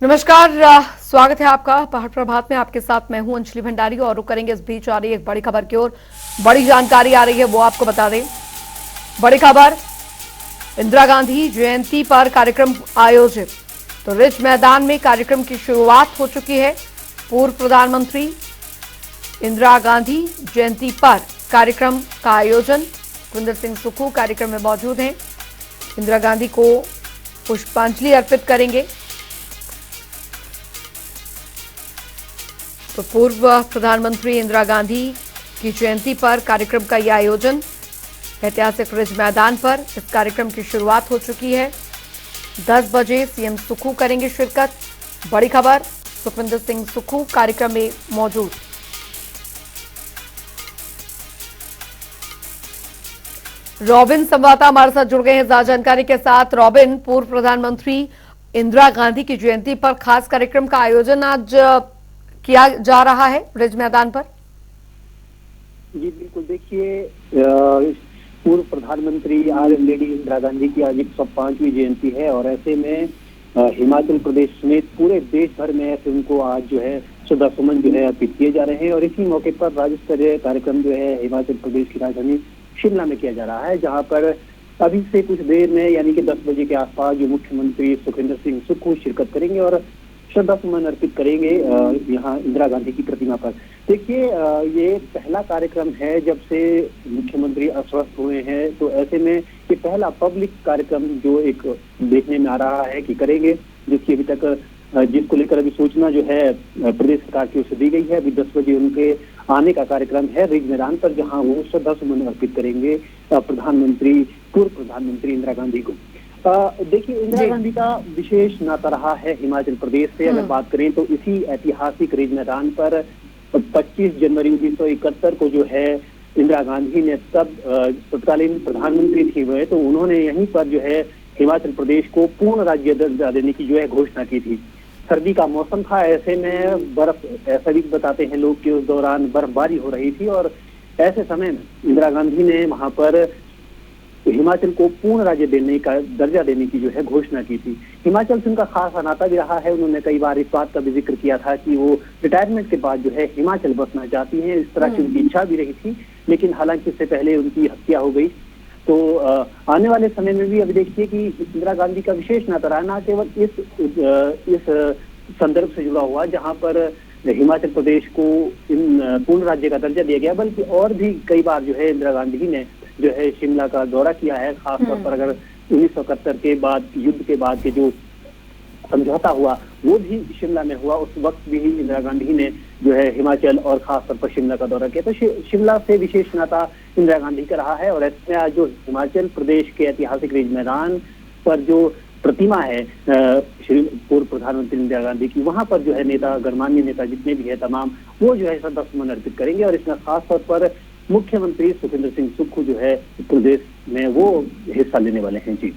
नमस्कार, स्वागत है आपका पहाड़ प्रभात में। आपके साथ मैं हूं अंजलि भंडारी और रुक करेंगे इस बीच आ रही एक बड़ी खबर की ओर। बड़ी जानकारी आ रही है वो आपको बता दें। बड़ी खबर, इंदिरा गांधी जयंती पर कार्यक्रम आयोजित। तो रिज मैदान में कार्यक्रम की शुरुआत हो चुकी है। पूर्व प्रधानमंत्री इंदिरा गांधी जयंती पर कार्यक्रम का आयोजन। सुखविंदर सिंह सुक्खू कार्यक्रम में मौजूद हैं। इंदिरा गांधी को पुष्पांजलि अर्पित करेंगे। तो पूर्व प्रधानमंत्री इंदिरा गांधी की जयंती पर कार्यक्रम का यह आयोजन ऐतिहासिक रिज मैदान पर। इस कार्यक्रम की शुरुआत हो चुकी है। 10 बजे सीएम सुक्खू करेंगे शिरकत। बड़ी खबर, सुखविंदर सिंह सुक्खू कार्यक्रम में मौजूद। रॉबिन संवाददाता हमारे साथ जुड़ गए हैं ज्यादा जानकारी के साथ। रॉबिन, पूर्व प्रधानमंत्री इंदिरा गांधी की जयंती पर खास कार्यक्रम का आयोजन आज किया जा रहा है रिज मैदान पर। जी बिल्कुल, देखिए पूर्व प्रधानमंत्री आर लेडी इंदिरा गांधी की आज 105वीं जयंती है और ऐसे में हिमाचल प्रदेश समेत पूरे देश भर में ऐसे उनको आज जो है श्रद्धा सुमन जो है अर्पित किए जा रहे हैं। और इसी मौके पर राज्य स्तरीय कार्यक्रम जो है हिमाचल प्रदेश की राजधानी शिमला में किया जा रहा है, जहाँ पर अभी से कुछ देर में यानी कि 10 बजे के आसपास जो मुख्यमंत्री सुखविंदर सिंह सुक्खू शिरकत करेंगे और श्रद्धा सुमन अर्पित करेंगे यहाँ इंदिरा गांधी की प्रतिमा पर। देखिए, ये पहला कार्यक्रम है जब से मुख्यमंत्री अस्वस्थ हुए हैं, तो ऐसे में ये पहला पब्लिक कार्यक्रम जो एक देखने में आ रहा है कि करेंगे, जिसकी अभी तक जिसको लेकर अभी सूचना जो है प्रदेश सरकार की ओर से दी गई है। अभी 10 बजे उनके आने का कार्यक्रम है रिज मैदान पर, जहाँ वो श्रद्धा सुमन अर्पित करेंगे पूर्व प्रधानमंत्री इंदिरा गांधी को। देखिए, इंदिरा गांधी का विशेष नाता रहा है हिमाचल प्रदेश से। अगर बात करें तो इसी ऐतिहासिक रिज मैदान पर 25 जनवरी 1971 को जो है इंदिरा गांधी ने तब तत्कालीन प्रधानमंत्री थी वह, तो उन्होंने यहीं पर जो है हिमाचल प्रदेश को पूर्ण राज्य दर्जा देने की जो है घोषणा की थी। सर्दी का मौसम था, ऐसे में बर्फ, ऐसा भी बताते हैं लोग कि उस दौरान बर्फबारी हो रही थी और ऐसे समय में इंदिरा गांधी ने वहां पर हिमाचल को पूर्ण राज्य दर्जा देने की जो है घोषणा की थी। हिमाचल से उनका खास नाता भी रहा है। उन्होंने कई बार इस बात का भी जिक्र किया था कि वो रिटायरमेंट के बाद जो है हिमाचल बसना चाहती हैं। इस तरह की उनकी इच्छा भी रही थी, लेकिन हालांकि इससे पहले उनकी हत्या हो गई। तो आने वाले समय में भी अभी देखिए कि इंदिरा गांधी का विशेष नाता रहा, न केवल इस संदर्भ से जुड़ा हुआ जहाँ पर हिमाचल प्रदेश को पूर्ण राज्य का दर्जा दिया गया, बल्कि और भी कई बार जो है इंदिरा गांधी ने जो है शिमला का दौरा किया है। खासतौर पर अगर 1971 के बाद युद्ध के बाद के जो समझौता हुआ वो भी शिमला में हुआ, उस वक्त भी इंदिरा गांधी ने जो है हिमाचल और खासतौर पर शिमला का दौरा किया। तो शिमला से विशेष नाता इंदिरा गांधी का रहा है। और ऐसे आज जो हिमाचल प्रदेश के ऐतिहासिक रिज मैदान पर जो प्रतिमा है पूर्व प्रधानमंत्री इंदिरा गांधी की, वहां पर जो है नेता, गणमान्य नेता जितने भी है तमाम, वो जो है श्रद्धा सुमन अर्पित करेंगे। और इसमें खासतौर पर मुख्यमंत्री सुखविंदर सिंह सुक्खू जो है प्रदेश में वो हिस्सा लेने वाले हैं। जी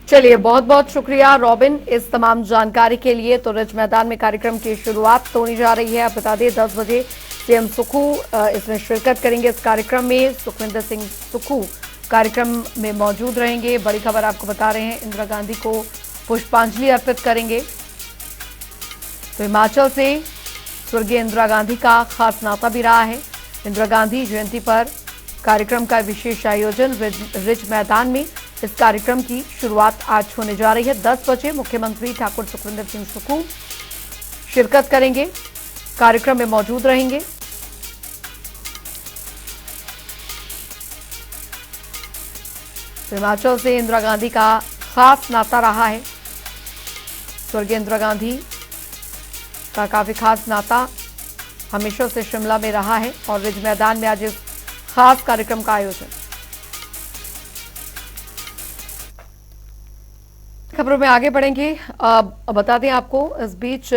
चलिए, बहुत बहुत शुक्रिया रॉबिन इस तमाम जानकारी के लिए। तो रिज मैदान में कार्यक्रम की शुरुआत होने जा रही है। आप बता दें 10 बजे सीएम सुक्खू इसमें शिरकत करेंगे। इस कार्यक्रम में सुखविंदर सिंह सुक्खू कार्यक्रम में मौजूद रहेंगे। बड़ी खबर आपको बता रहे हैं, इंदिरा गांधी को पुष्पांजलि अर्पित करेंगे। तो हिमाचल से स्वर्गीय इंदिरा गांधी का खास नाता भी रहा है। इंदिरा गांधी जयंती पर कार्यक्रम का विशेष आयोजन रिज मैदान में। इस कार्यक्रम की शुरुआत आज होने जा रही है। 10 बजे मुख्यमंत्री ठाकुर सुखविंदर सिंह सुक्खू शिरकत करेंगे, कार्यक्रम में मौजूद रहेंगे। तो हिमाचल से इंदिरा गांधी का खास नाता रहा है। स्वर्गीय इंदिरा गांधी का काफी खास नाता हमेशा से शिमला में रहा है और रिज मैदान में आज इस खास कार्यक्रम का आयोजन। खबरों में आगे बढ़ेंगे। बता दें आपको इस बीच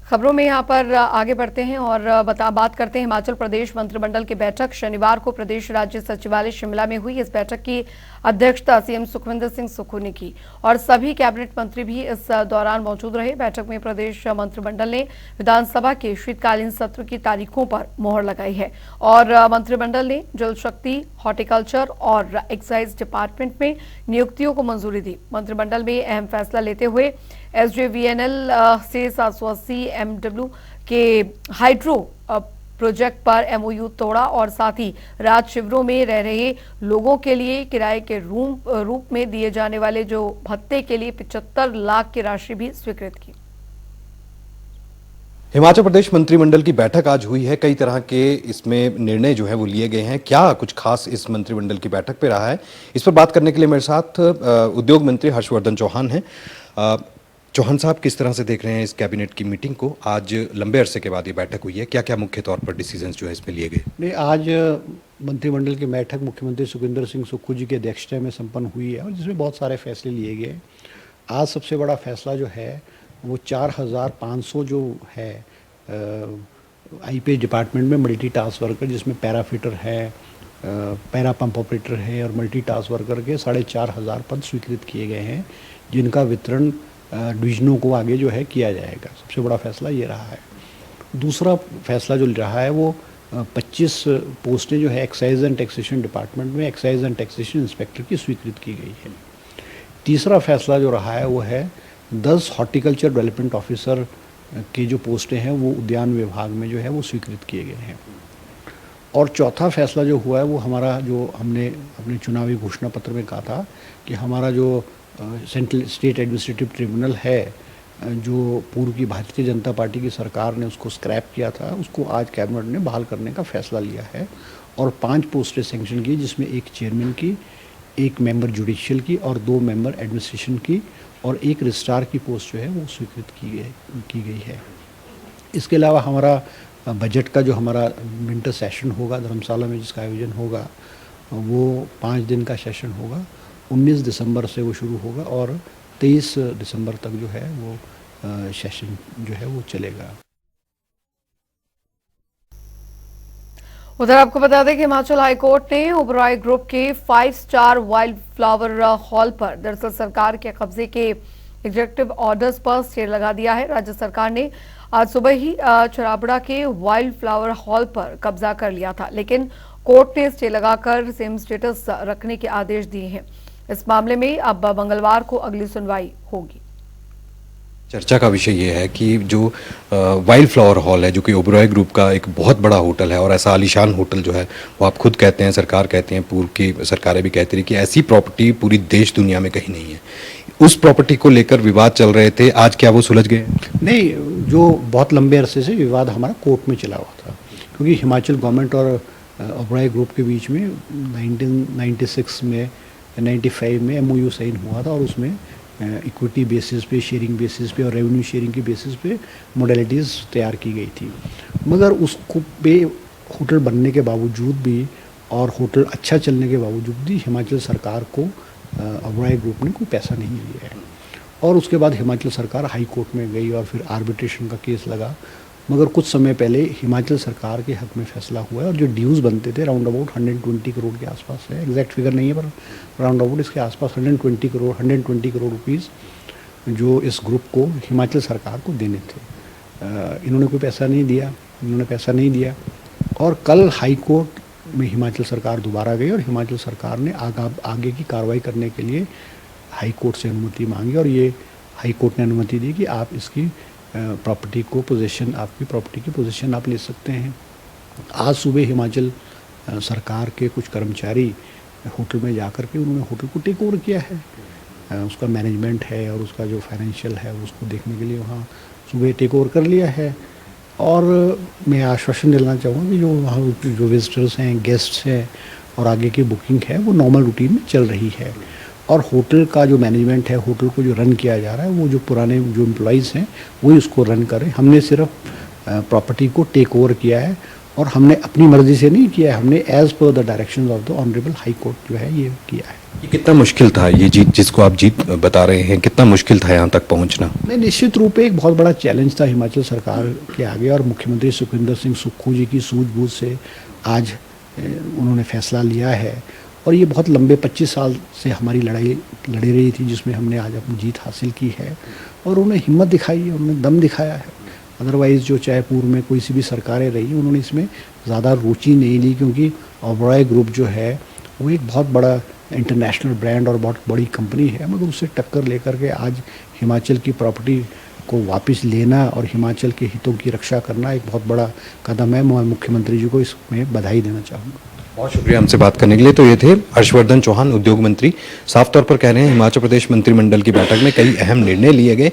खबरों में यहां पर आगे बढ़ते हैं और बात करते हैं हिमाचल प्रदेश मंत्रिमंडल की बैठक शनिवार को प्रदेश राज्य सचिवालय शिमला में हुई। इस बैठक की अध्यक्षता सीएम सुखविंदर सिंह सुक्खू ने की और सभी कैबिनेट मंत्री भी इस दौरान मौजूद रहे। बैठक में प्रदेश मंत्रिमंडल ने विधानसभा के शीतकालीन सत्र की तारीखों पर मोहर लगाई है और मंत्रिमंडल ने जल शक्ति, हॉर्टिकल्चर और एक्साइज डिपार्टमेंट में नियुक्तियों को मंजूरी दी। मंत्रिमंडल में अहम फैसला लेते हुए SJVNL से 780 MW के हाइड्रो प्रोजेक्ट पर MOU तोड़ा और साथ ही राज शिविरों में रह रहे लोगों के लिए किराए के रूप में दिए जाने वाले जो भत्ते के लिए 75 लाख की राशि भी स्वीकृत की। हिमाचल प्रदेश मंत्रिमंडल की बैठक आज हुई है। कई तरह के इसमें निर्णय जो है वो लिए गए हैं। क्या कुछ खास इस मंत्रिमंडल की बैठक पे रहा है, इस पर बात करने के लिए मेरे साथ उद्योग मंत्री हर्षवर्धन चौहान हैं। चौहान साहब, किस तरह से देख रहे हैं इस कैबिनेट की मीटिंग को? आज लंबे अरसे के बाद ये बैठक हुई है, क्या क्या मुख्य तौर पर डिसीजंस जो है इसमें लिए गए? नहीं, आज मंत्रिमंडल की बैठक मुख्यमंत्री सुखविंदर सिंह सुक्खू जी की अध्यक्षता में संपन्न हुई है और जिसमें बहुत सारे फैसले लिए गए। आज सबसे बड़ा फैसला जो है वो 4500 जो है IPS डिपार्टमेंट में मल्टी टास्क वर्कर, जिसमें पैराफिटर है, पैरा पंप ऑपरेटर है और मल्टी टास्क वर्कर के 4500 पद स्वीकृत किए गए हैं, जिनका वितरण डिवीजनों को आगे जो है किया जाएगा। सबसे बड़ा फैसला ये रहा है। दूसरा फैसला जो रहा है वो 25 पोस्टें जो है एक्साइज एंड टैक्सेशन डिपार्टमेंट में एक्साइज एंड टैक्सेशन इंस्पेक्टर की स्वीकृत की गई है। तीसरा फैसला जो रहा है वो है 10 हॉर्टिकल्चर डेवलपमेंट ऑफिसर की जो पोस्टें हैं वो उद्यान विभाग में जो है वो स्वीकृत किए गए हैं। और चौथा फैसला जो हुआ है वो हमारा, जो हमने अपने चुनावी घोषणा पत्र में कहा था कि हमारा जो सेंट्रल स्टेट एडमिनिस्ट्रेटिव ट्रिब्यूनल है, जो पूर्व की भारतीय जनता पार्टी की सरकार ने उसको स्क्रैप किया था, उसको आज कैबिनेट ने बहाल करने का फैसला लिया है और 5 पोस्टें सैंक्शन की, जिसमें एक चेयरमैन की, एक मेंबर जुडिशियल की और 2 मेंबर एडमिनिस्ट्रेशन की और एक रजिस्ट्रार की पोस्ट जो है वो स्वीकृत की गई है। इसके अलावा हमारा बजट का जो हमारा विंटर सेशन होगा धर्मशाला में, जिसका आयोजन होगा, वो 5 दिन का सेशन होगा। 19 दिसंबर से वो शुरू होगा और 23 दिसंबर तक जो है वो सेशन जो है वो चलेगा। उधर आपको बता दें कि हिमाचल हाईकोर्ट ने ओबरॉय ग्रुप के 5 स्टार वाइल्ड फ्लावर हॉल पर दरअसल सरकार के कब्जे के एग्जीक्यूटिव ऑर्डर्स पर स्टे लगा दिया है। राज्य सरकार ने आज सुबह ही छराबड़ा के वाइल्ड फ्लावर हॉल पर कब्जा कर लिया था, लेकिन कोर्ट ने स्टे लगाकर सेम स्टेटस रखने के आदेश दिए हैं। इस मामले में अब मंगलवार को अगली सुनवाई होगी। चर्चा का विषय ये है कि जो वाइल्ड फ्लावर हॉल है, जो कि ओबरॉय ग्रुप का एक बहुत बड़ा होटल है और ऐसा आलीशान होटल जो है वो आप खुद कहते हैं, सरकार कहती हैं, पूर्व की सरकारें भी कहती रही कि ऐसी प्रॉपर्टी पूरी देश दुनिया में कहीं नहीं है। उस प्रॉपर्टी को लेकर विवाद चल रहे थे, आज क्या वो सुलझ गए? नहीं, जो बहुत लंबे अरसे से विवाद हमारा कोर्ट में चला हुआ था, क्योंकि हिमाचल गवर्नमेंट और ओबरॉय ग्रुप के बीच में 1996 में 95 में MOU साइन हुआ था और उसमें इक्विटी बेसिस पे, शेयरिंग बेसिस पे और रेवेन्यू शेयरिंग के बेसिस पे मॉडलिटीज़ तैयार की गई थी। मगर उसको पे होटल बनने के बावजूद भी और होटल अच्छा चलने के बावजूद भी हिमाचल सरकार को ओबरॉय ग्रुप ने कोई पैसा नहीं दिया है। और उसके बाद हिमाचल सरकार हाई कोर्ट में गई और फिर आर्बिट्रेशन का केस लगा। मगर कुछ समय पहले हिमाचल सरकार के हक में फैसला हुआ है और जो ड्यूज़ बनते थे राउंड अबाउट 120 करोड़ के आसपास है, एग्जैक्ट फिगर नहीं है पर राउंड अबाउट इसके आसपास 120 करोड़ रुपीज़ जो इस ग्रुप को हिमाचल सरकार को देने थे। इन्होंने कोई पैसा नहीं दिया और कल हाई कोर्ट में हिमाचल सरकार दोबारा गई और हिमाचल सरकार ने आगे की कार्रवाई करने के लिए हाई कोर्ट से अनुमति मांगी और ये हाई कोर्ट ने अनुमति दी कि आप इसकी प्रॉपर्टी को पोजीशन, आपकी प्रॉपर्टी की पोजीशन आप ले सकते हैं। आज सुबह हिमाचल सरकार के कुछ कर्मचारी होटल में जाकर के उन्होंने होटल को टेक ओवर किया है। उसका मैनेजमेंट है और उसका जो फाइनेंशियल है उसको देखने के लिए वहाँ सुबह टेक ओवर कर लिया है। और मैं आश्वासन दिलाना चाहूँगा कि जो वहाँ जो विजिटर्स हैं, गेस्ट्स हैं और आगे की बुकिंग है वो नॉर्मल रूटीन में चल रही है। और होटल का जो मैनेजमेंट है, होटल को जो रन किया जा रहा है, वो जो पुराने जो एम्प्लॉइज़ हैं वही उसको रन करें। हमने सिर्फ प्रॉपर्टी को टेक ओवर किया है और हमने अपनी मर्जी से नहीं किया है, हमने as per the directions of the honourable high court जो है ये किया है। ये कितना मुश्किल था, ये जीत जिसको आप जीत बता रहे हैं, कितना मुश्किल था यहाँ तक पहुँचना? नहीं, निश्चित रूप से एक बहुत बड़ा चैलेंज था हिमाचल सरकार के आगे और मुख्यमंत्री सुखविंदर सिंह सुक्खू जी की सूझबूझ से आज उन्होंने फैसला लिया है और ये बहुत लंबे 25 साल से हमारी लड़ाई लड़ी रही थी, जिसमें हमने आज अपनी जीत हासिल की है। और उन्होंने हिम्मत दिखाई है, उन्होंने दम दिखाया है। अदरवाइज़ जो चाहे पूर्व में कोई सी भी सरकारें रही, उन्होंने इसमें ज़्यादा रुचि नहीं ली, क्योंकि ओबरॉय ग्रुप जो है वो एक बहुत बड़ा इंटरनेशनल ब्रांड और बहुत बड़ी कंपनी है। मगर उससे टक्कर लेकर के आज हिमाचल की प्रॉपर्टी को वापस लेना और हिमाचल के हितों की रक्षा करना एक बहुत बड़ा कदम है। मैं मुख्यमंत्री जी को इसमें बधाई देना चाहूँगा। बहुत शुक्रिया हमसे बात करने के लिए। तो ये थे हर्षवर्धन चौहान, उद्योग मंत्री। साफ तौर पर कह रहे हैं हिमाचल प्रदेश मंत्रिमंडल की बैठक में कई अहम निर्णय लिए गए।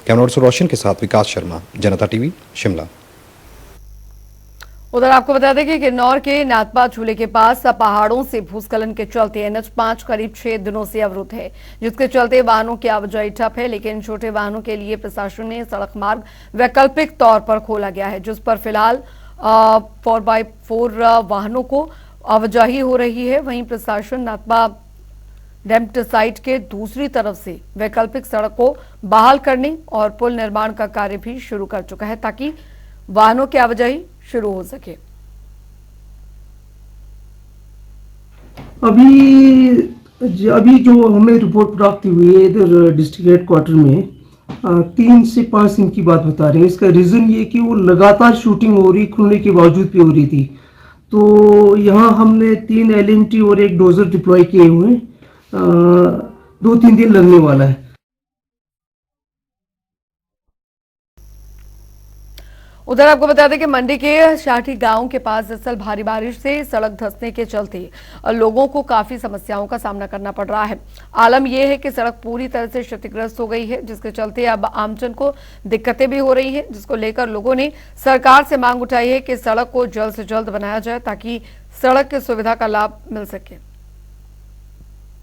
कैमरा पर्सन रोशन के साथ विकास शर्मा, जनता टीवी, शिमला। उधर आपको बता दें कि किन्नौर के नाथपा झूले के पास पहाड़ों से भूस्खलन के चलते NH5 करीब 6 दिनों से अवरुद्ध है, जिसके चलते वाहनों की आवाजाही ठप है। लेकिन छोटे वाहनों के लिए प्रशासन ने सड़क मार्ग वैकल्पिक तौर पर खोला गया है, जिस पर फिलहाल 4x4 वाहनों को आवाजाही हो रही है। वहीं प्रशासन नाथपा डैम्प्ड साइट के दूसरी तरफ से वैकल्पिक सड़क को बहाल करने और पुल निर्माण का कार्य भी शुरू कर चुका है, ताकि वाहनों की आवाजाही शुरू हो सके। अभी जो हमें रिपोर्ट प्राप्त हुई है इधर डिस्ट्रिक्ट हेडक्वार्टर में 3 से 5 दिन की बात बता रहे हैं। इसका रीज़न ये कि वो लगातार शूटिंग हो रही, खुलने के बावजूद भी हो रही थी। तो यहाँ हमने 3 LNT और 1 डोजर डिप्लॉय किए हुए हैं। 2-3 दिन लगने वाला है। उधर आपको बता दें कि मंडी के शाठी गांव के पास दरअसल भारी बारिश से सड़क धंसने के चलते लोगों को काफी समस्याओं का सामना करना पड़ रहा है। आलम यह है कि सड़क पूरी तरह से क्षतिग्रस्त हो गई है, जिसके चलते अब आमजन को दिक्कतें भी हो रही हैं, जिसको लेकर लोगों ने सरकार से मांग उठाई है कि सड़क को जल्द से जल्द बनाया जाए, ताकि सड़क की सुविधा का लाभ मिल सके।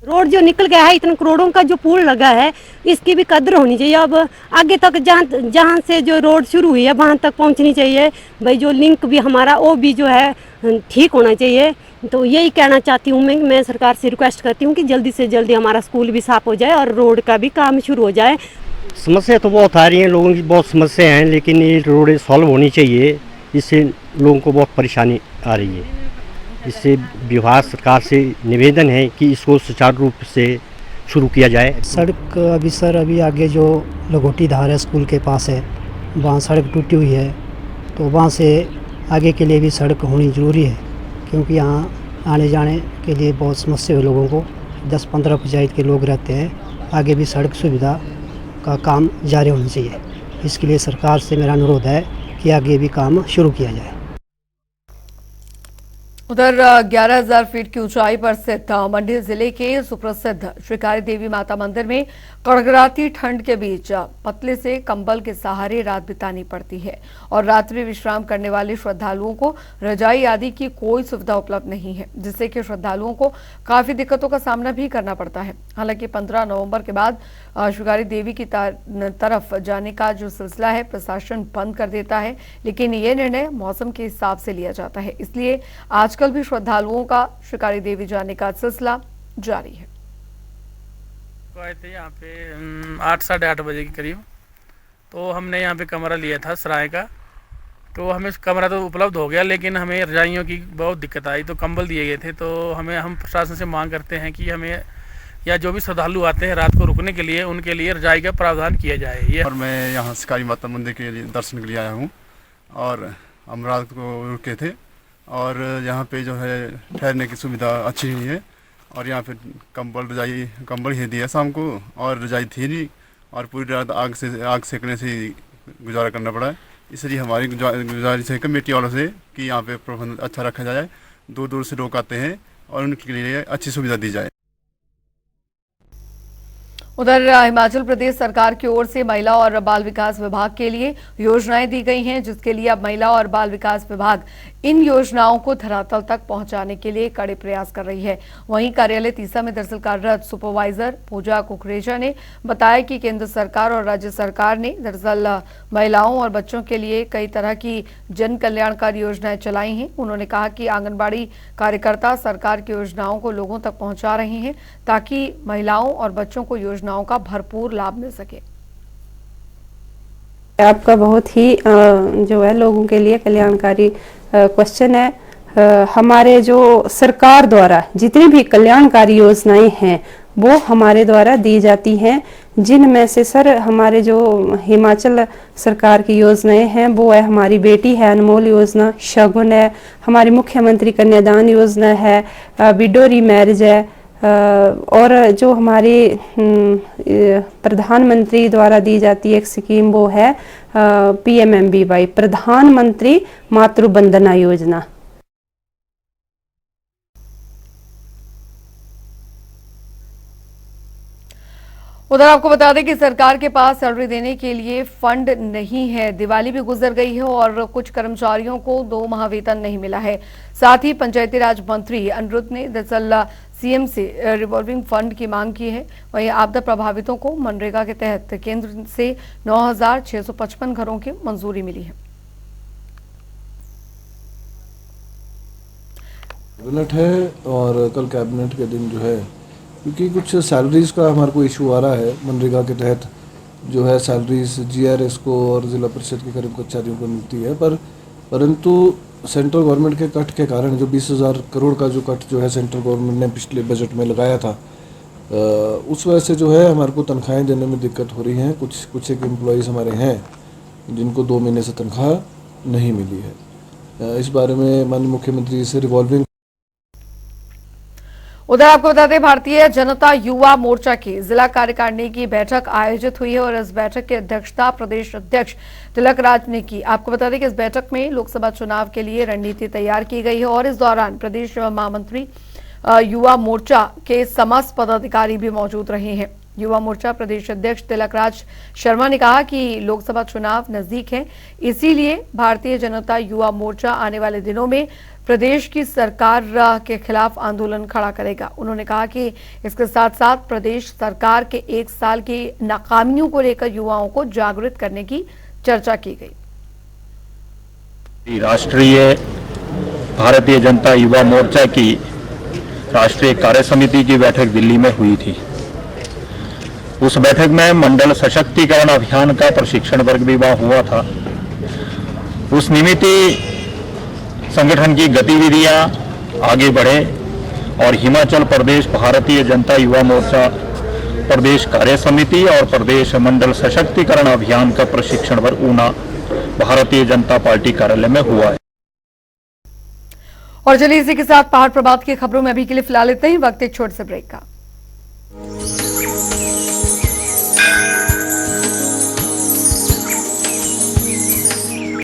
रोड जो निकल गया है, इतने करोड़ों का जो पुल लगा है, इसकी भी कदर होनी चाहिए। अब आगे तक जहाँ से जो रोड शुरू हुई है वहाँ तक पहुँचनी चाहिए भाई। जो लिंक भी हमारा वो भी जो है ठीक होना चाहिए। तो यही कहना चाहती हूँ मैं सरकार से रिक्वेस्ट करती हूँ कि जल्दी से जल्दी हमारा स्कूल भी साफ हो जाए और रोड का भी काम शुरू हो जाए। समस्या तो बहुत आ रही हैं, लोगों की बहुत समस्या हैं, लेकिन ये रोड सॉल्व होनी चाहिए। इससे लोगों को बहुत परेशानी आ रही है। इससे विभाग सरकार से निवेदन है कि इसको सुचारू रूप से शुरू किया जाए। सड़क अभी आगे जो लघोटी धार है स्कूल के पास है, वहाँ सड़क टूटी हुई है। तो वहाँ से आगे के लिए भी सड़क होनी ज़रूरी है, क्योंकि यहाँ आने जाने के लिए बहुत समस्या है लोगों को। 10-15 पंचायत के लोग रहते हैं। आगे भी सड़क सुविधा का काम जारी होना चाहिए। इसके लिए सरकार से मेरा अनुरोध है कि आगे भी काम शुरू किया जाए। उधर 11,000 फीट की ऊंचाई पर स्थित मंडी जिले के सुप्रसिद्ध श्रीकारी देवी माता मंदिर में कड़कड़ाती ठंड के बीच पतले से कंबल के सहारे रात बितानी पड़ती है और रात्रि विश्राम करने वाले श्रद्धालुओं को रजाई आदि की कोई सुविधा उपलब्ध नहीं है, जिससे कि श्रद्धालुओं को काफी दिक्कतों का सामना भी करना पड़ता है। हालांकि 15 नवंबर के बाद श्रीकारी देवी की तरफ जाने का जो सिलसिला है प्रशासन बंद कर देता है, लेकिन ये निर्णय मौसम के हिसाब से लिया जाता है। इसलिए आजकल भी श्रद्धालुओं का श्रीकारी देवी जाने का सिलसिला जारी है। आए थे यहाँ पे 8-8:30 बजे के करीब, तो हमने यहाँ पे कमरा लिया था सराय का। तो हमें कमरा तो उपलब्ध हो गया, लेकिन हमें रजाइयों की बहुत दिक्कत आई। तो कंबल दिए गए थे। तो हम प्रशासन से मांग करते हैं कि हमें या जो भी श्रद्धालु आते हैं रात को रुकने के लिए, उनके लिए रजाई का प्रावधान किया जाए। और मैं यहाँ श्रीकारी माता मंदिर के लिए दर्शन के लिए आया हूँ और हम रात को रुके थे और यहाँ पे जो है ठहरने की सुविधा अच्छी हुई है। और यहाँ पे कंबल ही दिया शाम को, और रजाई थी नहीं, और पूरी रात आग सेकने से गुजारा करना पड़ा है। इसलिए हमारी गुजारिश है कमेटी वालों से कि यहाँ पे प्रबंध अच्छा रखा जाए। दूर दूर से लोग आते हैं और उनके लिए अच्छी सुविधा दी जाए। उधर हिमाचल प्रदेश सरकार की ओर से महिला और बाल विकास विभाग के लिए योजनाएं दी गई हैं, जिसके लिए अब महिला और बाल विकास विभाग इन योजनाओं को धरातल तक पहुंचाने के लिए कड़े प्रयास कर रही है। वहीं कार्यालय तीसा में दरअसल कार्यरत सुपरवाइजर पूजा कुकरेजा ने बताया कि केंद्र सरकार और राज्य सरकार ने दरअसल महिलाओं और बच्चों के लिए कई तरह की जन कल्याणकारी योजनाएं चलाई हैं। उन्होंने कहा कि आंगनबाड़ी कार्यकर्ता सरकार की योजनाओं को लोगों तक पहुंचा रहे हैं, ताकि महिलाओं और बच्चों को योजनाओं का भरपूर लाभ मिल सके। आपका बहुत ही जो है लोगों के लिए कल्याणकारी क्वेश्चन है। हमारे जो सरकार द्वारा जितनी भी कल्याणकारी योजनाएं हैं वो हमारे द्वारा दी जाती हैं, जिनमें से सर हमारे जो हिमाचल सरकार की योजनाएं हैं वो है हमारी बेटी है अनमोल योजना, शगुन है, हमारी मुख्यमंत्री कन्यादान योजना है, विडो रीमैरिज है, और जो हमारी प्रधानमंत्री द्वारा दी जाती एक स्कीम वो है PMMBY, प्रधानमंत्री मातृ वंदना योजना। उधर आपको बता दें कि सरकार के पास सैलरी देने के लिए फंड नहीं है। दिवाली भी गुजर गई है और कुछ कर्मचारियों को 2 माह वेतन नहीं मिला है। साथ ही पंचायती राज मंत्री अनिरुद्ध ने दरअसल सीएम से रिवॉल्विंग फंड की मांग की है। वहीं आपदा प्रभावितों को मनरेगा के तहत केंद्र से 9,655 घरों की मंजूरी मिली है। कैबिनेट है और कल कैबिनेट के दिन जो है, क्योंकि कुछ सैलरीज का हमारे को इशू आ रहा है, मनरेगा के तहत जो है सैलरीज GRS को और ज़िला परिषद के करीब कर्मचारियों को मिलती है, परंतु सेंट्रल गवर्नमेंट के कट के कारण जो 20,000 करोड़ का जो कट जो है सेंट्रल गवर्नमेंट ने पिछले बजट में लगाया था, उस वजह से जो है हमारे को तनख्वाहें देने में दिक्कत हो रही हैं। कुछ एक एम्प्लॉयज़ हमारे हैं जिनको 2 महीने से तनख्वाह नहीं मिली है। इस बारे में माननीय मुख्यमंत्री से रिवॉल्विंग। उधर आपको बता दें भारतीय जनता युवा मोर्चा की जिला कार्यकारिणी की बैठक आयोजित हुई है और इस बैठक की अध्यक्षता प्रदेश अध्यक्ष तिलक राज ने की। आपको बता दें कि इस बैठक में लोकसभा चुनाव के लिए रणनीति तैयार की गई है और इस दौरान प्रदेश महामंत्री युवा मोर्चा के समस्त पदाधिकारी भी मौजूद रहे हैं। युवा मोर्चा प्रदेश अध्यक्ष तिलक राज शर्मा ने कहा कि लोकसभा चुनाव नजदीक है, इसीलिए भारतीय जनता युवा मोर्चा आने वाले दिनों में प्रदेश की सरकार के खिलाफ आंदोलन खड़ा करेगा। उन्होंने कहा कि इसके साथ साथ प्रदेश सरकार के 1 साल की नाकामियों को लेकर युवाओं को जागरूक करने की चर्चा की गई। राष्ट्रीय भारतीय जनता युवा मोर्चा की राष्ट्रीय कार्य समिति की बैठक दिल्ली में हुई थी। उस बैठक में मंडल सशक्तिकरण अभियान का प्रशिक्षण वर्ग भी वहां हुआ था। उस निमित्त संगठन की गतिविधियां आगे बढ़े और हिमाचल प्रदेश भारतीय जनता युवा मोर्चा प्रदेश कार्य समिति और प्रदेश मंडल सशक्तिकरण अभियान का प्रशिक्षण वर्ग ऊना भारतीय जनता पार्टी कार्यालय में हुआ है। और चलिए इसी के साथ पहाड़ प्रभात की खबरों में अभी के लिए फिलहाल इतना ही। वक्त एक छोटे से ब्रेक का।